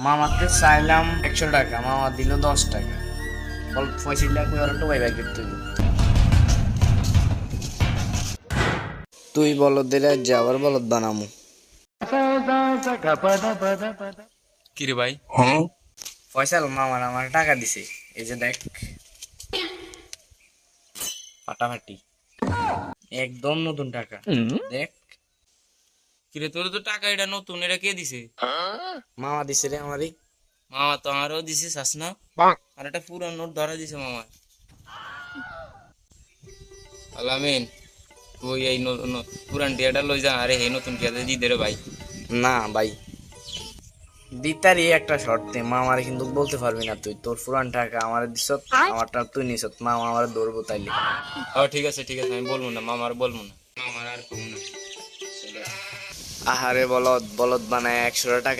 মামাকে চাইলাম 100 টাকা, মামা দিল 10 টাকা। পয়সা লাগবে আর একটু ভাই তুই তুই বলদের যাওয়ার বলদ বানামু। কিরে ভাই? ফয়সাল মামার আমার টাকা দিছে, এই যে দেখ ফাটাফাটি একদম নতুন টাকা, দেখ। কিরে তোর তো টাকা, এটা নতুন, এটা কে দিছে? মামা দিছে রে আমারই। মামা তো আমারও দিছে, চাস না? আর একটা পুরান নোট ধরা দিছে মামা। আলামিন, তুই এই পুরান টিয়াটা লই যা, আরে হে নতুন টিয়াতে দি দে রে ভাই। না ভাই, দিতারি একটা শর্তে, মামারে কিন্তু বলতে পারবি না তুই তোর পুরান টাকা আমার দিছ, আমারটা তুই নিছ, মামা আমার ধরবো তাইলে। ও ঠিক আছে ঠিক আছে, আমি বলবো না, মামার বলবো না, মামার আর কমু না। আহারে বলদ, বলদ বানায় 100 টাকা